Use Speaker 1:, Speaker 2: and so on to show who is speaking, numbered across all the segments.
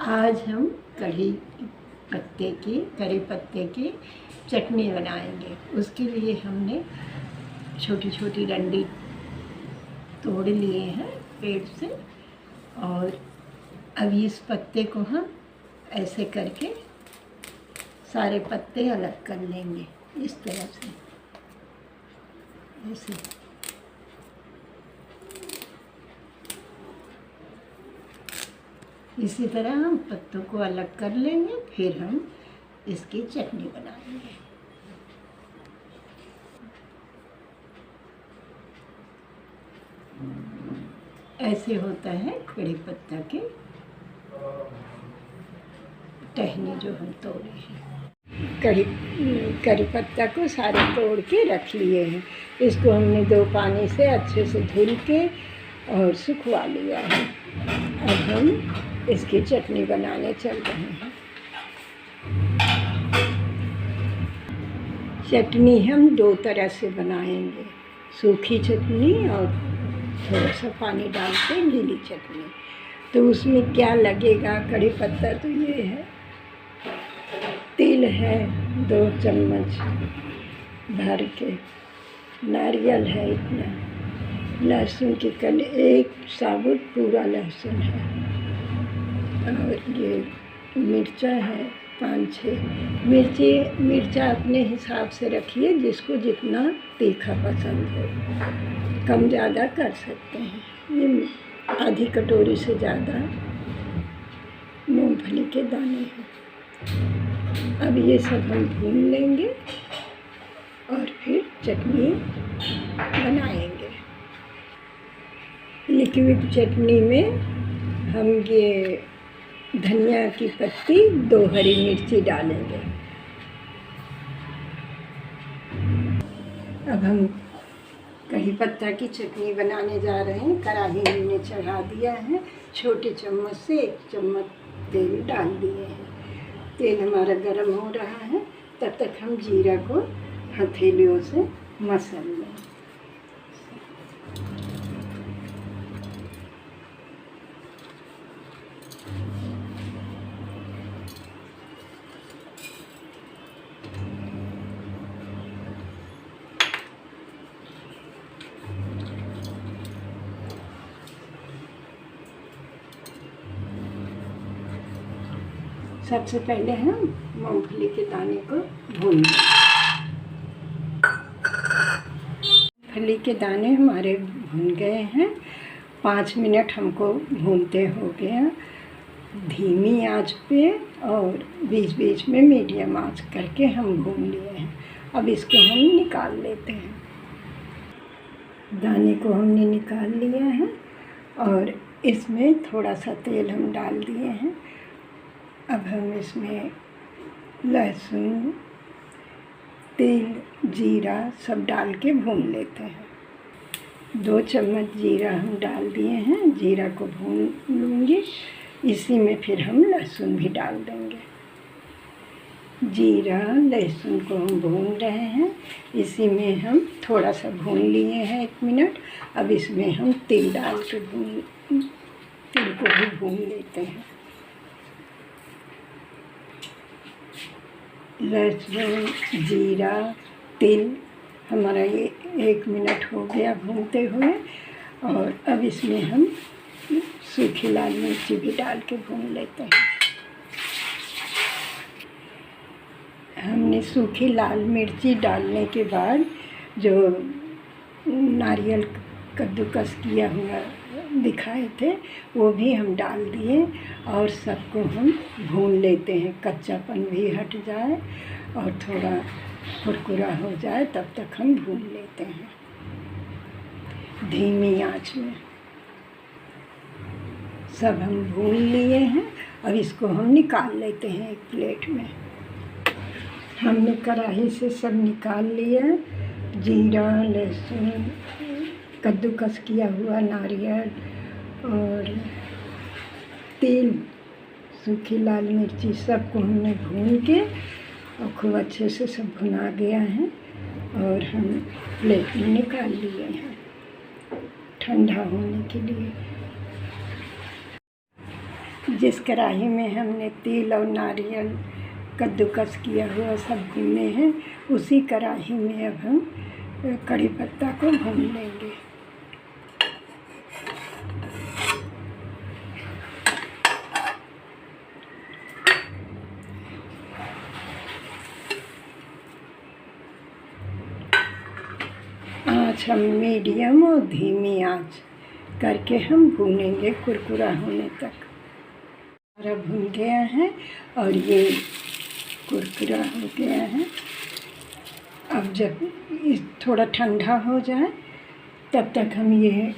Speaker 1: आज हम कढ़ी पत्ते की चटनी बनाएंगे। उसके लिए हमने छोटी छोटी डंडी तोड़ लिए हैं पेड़ से, और अब इस पत्ते को हम ऐसे करके सारे पत्ते अलग कर लेंगे, इस तरह से ऐसे। इसी तरह हम पत्तों को अलग कर लेंगे, फिर हम इसकी चटनी बनाएंगे। ऐसे होता है कड़ी पत्ता के टहनी जो हम तोड़े हैं। कड़ी पत्ता को सारे तोड़ के रख लिए हैं। इसको हमने 2 पानी से अच्छे से धुल के और सुखवा लिया है। अब हम इसकी चटनी बनाने चल रहे हैं। चटनी हम 2 तरह से बनाएंगे, सूखी चटनी और थोड़ा सा पानी डाल के गीली चटनी। तो उसमें क्या लगेगा, कड़ी पत्ता तो ये है, तिल है 2 चम्मच भर के, नारियल है इतना, लहसुन की कली, 1 साबुत पूरा लहसुन है, और ये मिर्चा है 5-6 मिर्चा अपने हिसाब से रखिए, जिसको जितना तीखा पसंद हो, कम ज़्यादा कर सकते हैं। ये आधी कटोरी से ज़्यादा मूंगफली के दाने हैं। अब ये सब हम भून लेंगे और फिर चटनी बनाएंगे। लिक्विड चटनी में हम ये धनिया की पत्ती, 2 हरी मिर्ची डालेंगे। अब हम कड़ी पत्ता की चटनी बनाने जा रहे हैं। कढ़ाई हमने चढ़ा दिया है, छोटे चम्मच से 1 चम्मच तेल डाल दिए हैं। तेल हमारा गर्म हो रहा है, तब तक हम जीरा को हथेलियों से मसल लें। सबसे पहले हम मूंगफली के दाने को भून लें। मूंगफली के दाने हमारे भून गए हैं। 5 मिनट हमको भूनते हो गया, धीमी आंच पे, और बीच बीच में मीडियम आंच करके हम भून लिए हैं। अब इसको हम निकाल लेते हैं। दाने को हमने निकाल लिया है, और इसमें थोड़ा सा तेल हम डाल दिए हैं। अब हम इसमें लहसुन, तिल, जीरा सब डाल के भून लेते हैं। 2 चम्मच जीरा हम डाल दिए हैं। जीरा को भून लूँगी, इसी में फिर हम लहसुन भी डाल देंगे। जीरा लहसुन को हम भून रहे हैं, इसी में हम थोड़ा सा भून लिए हैं 1 मिनट। अब इसमें हम तिल डाल के तिल को भी भून लेते हैं। लहसुन, जीरा, तिल हमारा ये 1 मिनट हो गया भूनते हुए, और अब इसमें हम सूखी लाल मिर्ची भी डाल के भून लेते हैं। हमने सूखी लाल मिर्ची डालने के बाद जो नारियल कद्दूकस किया हुआ दिखाए थे, वो भी हम डाल दिए, और सबको हम भून लेते हैं। कच्चापन भी हट जाए और थोड़ा कुरकुरा हो जाए, तब तक हम भून लेते हैं धीमी आंच में। सब हम भून लिए हैं। अब इसको हम निकाल लेते हैं एक प्लेट में। हमने कढ़ाई से सब निकाल लिया। जीरा, लहसुन, कद्दूकस किया हुआ नारियल और तिल, सूखी लाल मिर्ची, सबको हमने भून के और खूब अच्छे से सब भुना गया है, और हम प्लेट में निकाल लिए हैं ठंडा होने के लिए। जिस कढ़ाई में हमने तिल और नारियल कद्दूकस किया हुआ सब भूने हैं, उसी कढ़ाई में अब हम कड़ी पत्ता को भून लेंगे। आँच हम मीडियम और धीमी आँच करके हम भूनेंगे कुरकुरा होने तक। हमारा भून गया है और ये कुरकुरा हो गया है। अब जब थोड़ा ठंडा हो जाए तब तक हम ये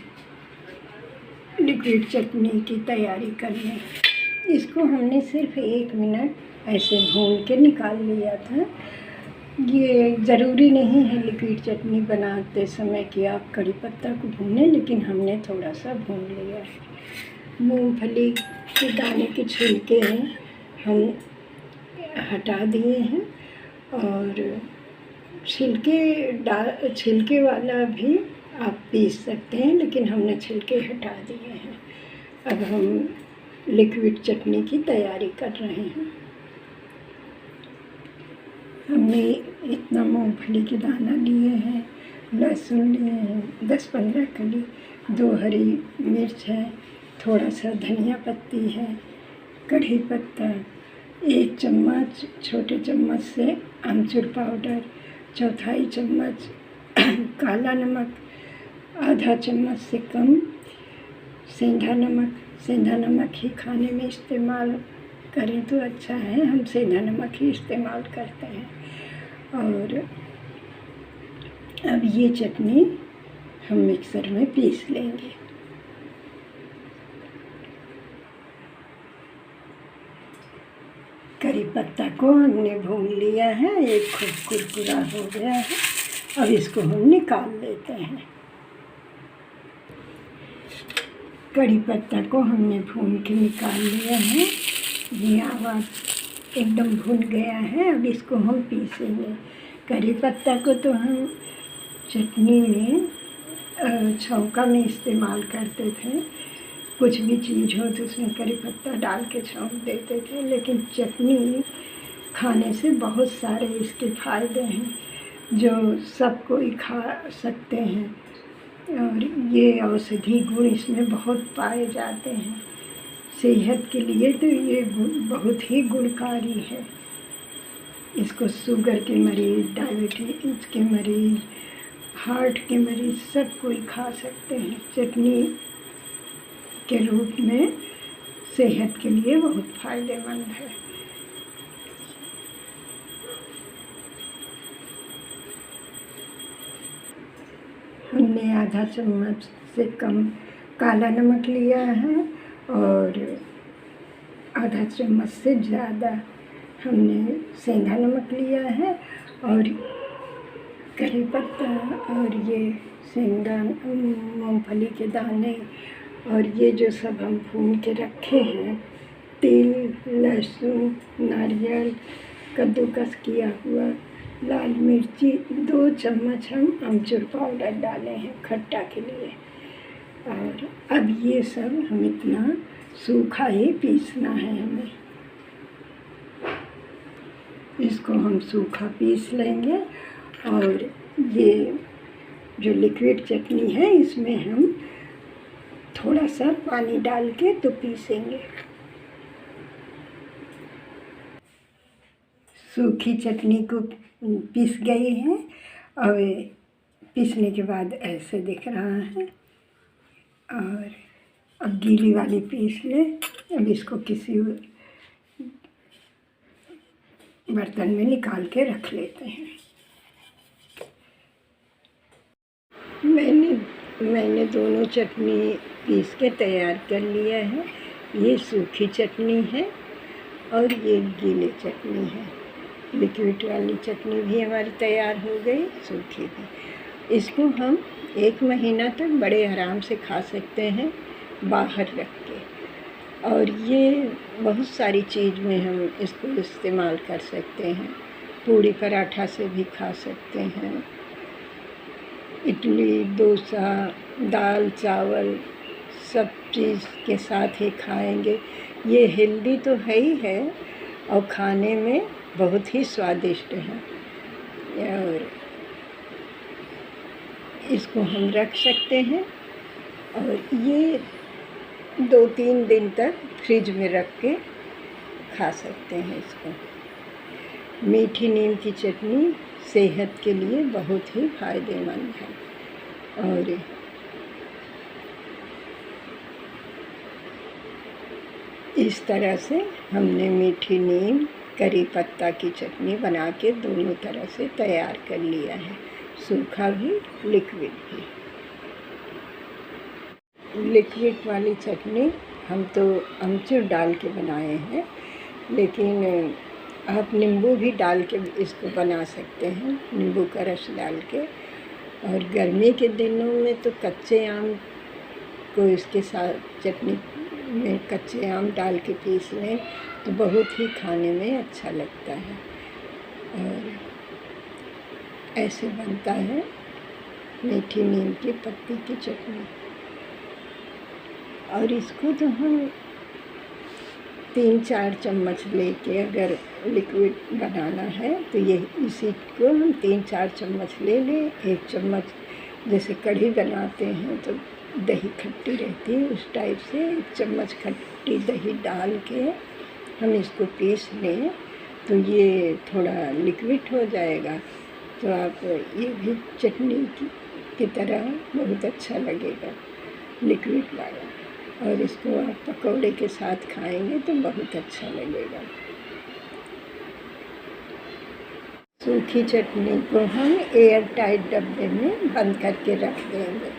Speaker 1: लिक्विड चटनी की तैयारी कर लें। इसको हमने सिर्फ 1 मिनट ऐसे भून के निकाल लिया था। ये ज़रूरी नहीं है लिक्विड चटनी बनाते समय कि आप कड़ी पत्ता को भूनें, लेकिन हमने थोड़ा सा भून लिया है। मूंगफली के दाने के छिलके हम हटा दिए हैं और छिलके वाला भी आप पीस सकते हैं, लेकिन हमने छिलके हटा दिए हैं। अब हम लिक्विड चटनी की तैयारी कर रहे हैं। हमने इतना मूंगफली के दाना लिए हैं, लहसुन लिए हैं 10-15 कली, 2 हरी मिर्च है, थोड़ा सा धनिया पत्ती है, कढ़ी पत्ता, 1 चम्मच छोटे चम्मच से आमचूर पाउडर, 1/4 चम्मच काला नमक, आधा चम्मच से कम सेंधा नमक। सेंधा नमक ही खाने में इस्तेमाल करें तो अच्छा है, हम सेंधा नमक ही इस्तेमाल करते हैं। और अब ये चटनी हम मिक्सर में पीस लेंगे। करी पत्ता को हमने भून लिया है, एक खूब कुरकुरा हो गया है। अब इसको हम निकाल लेते हैं। कड़ी पत्ता को हमने भून के निकाल लिया है। ये आवाज़ एकदम भून गया है। अब इसको हम पीसेंगे। कड़ी पत्ता को तो हम चटनी में छौंका में इस्तेमाल करते थे। कुछ भी चीज़ हो तो उसमें कड़ी पत्ता डाल के छौंक देते थे, लेकिन चटनी खाने से बहुत सारे इसके फ़ायदे हैं जो सब कोई खा सकते हैं। और ये औषधि गुण इसमें बहुत पाए जाते हैं। सेहत के लिए तो ये बहुत ही गुणकारी है। इसको शुगर के मरीज़, डायबिटीज के मरीज़, हार्ट के मरीज़ सब कोई खा सकते हैं। चटनी के रूप में सेहत के लिए बहुत फ़ायदेमंद है। हमने आधा चम्मच से कम काला नमक लिया है और आधा चम्मच से ज़्यादा हमने सेंधा नमक लिया है। और करी पत्ता और ये सेंधा मूंगफली के दाने और ये जो सब हम भून के रखे हैं, तिल, लहसुन, नारियल, कद्दूकस किया हुआ, लाल मिर्ची, 2 चम्मच हम आमचूर पाउडर डाले हैं खट्टा के लिए। और अब ये सब हम इतना सूखा ही पीसना है हमें। इसको हम सूखा पीस लेंगे। और ये जो लिक्विड चटनी है इसमें हम थोड़ा सा पानी डाल के तो पीसेंगे। सूखी चटनी को पीस गई है और पीसने के बाद ऐसे दिख रहा है। और अब गीली वाली पीस ले। अब इसको किसी बर्तन में निकाल के रख लेते हैं। मैंने दोनों चटनी पीस के तैयार कर लिया है। ये सूखी चटनी है और ये गीली चटनी है। लिक्विड वाली चटनी भी हमारी तैयार हो गई, सूखी भी। इसको हम 1 महीना तक बड़े आराम से खा सकते हैं बाहर रख के। और ये बहुत सारी चीज़ में हम इसको इस्तेमाल कर सकते हैं। पूड़ी पराठा से भी खा सकते हैं, इडली, डोसा, दाल चावल सब चीज़ के साथ ही खाएंगे। ये हेल्दी तो है ही है और खाने में बहुत ही स्वादिष्ट है। और इसको हम रख सकते हैं और ये 2-3 दिन तक फ्रिज में रख के खा सकते हैं इसको। मीठी नीम की चटनी सेहत के लिए बहुत ही फ़ायदेमंद है। और इस तरह से हमने मीठी नीम करी पत्ता की चटनी बना के दोनों तरह से तैयार कर लिया है, सूखा भी लिक्विड भी। लिक्विड वाली चटनी हम तो अमचूर डाल के बनाए हैं, लेकिन आप नींबू भी डाल के इसको बना सकते हैं, नींबू का रस डाल के। और गर्मी के दिनों में तो कच्चे आम को इसके साथ चटनी में कच्चे आम डाल के पीस लें तो बहुत ही खाने में अच्छा लगता है। और ऐसे बनता है मीठी नीम की पत्ती की चटनी। और इसको तो हम 3-4 चम्मच लेके, अगर लिक्विड बनाना है तो ये इसी को हम 3-4 चम्मच ले लें। 1 चम्मच जैसे कढ़ी बनाते हैं तो दही खट्टी रहती है, उस टाइप से 1 चम्मच खट्टी दही डाल के हम इसको पीस लें तो ये थोड़ा लिक्विड हो जाएगा। तो आप ये भी चटनी की तरह बहुत अच्छा लगेगा लिक्विड वाला। और इसको आप पकौड़े के साथ खाएंगे तो बहुत अच्छा लगेगा। सूखी चटनी को हम एयर टाइट डब्बे में बंद करके रख देंगे।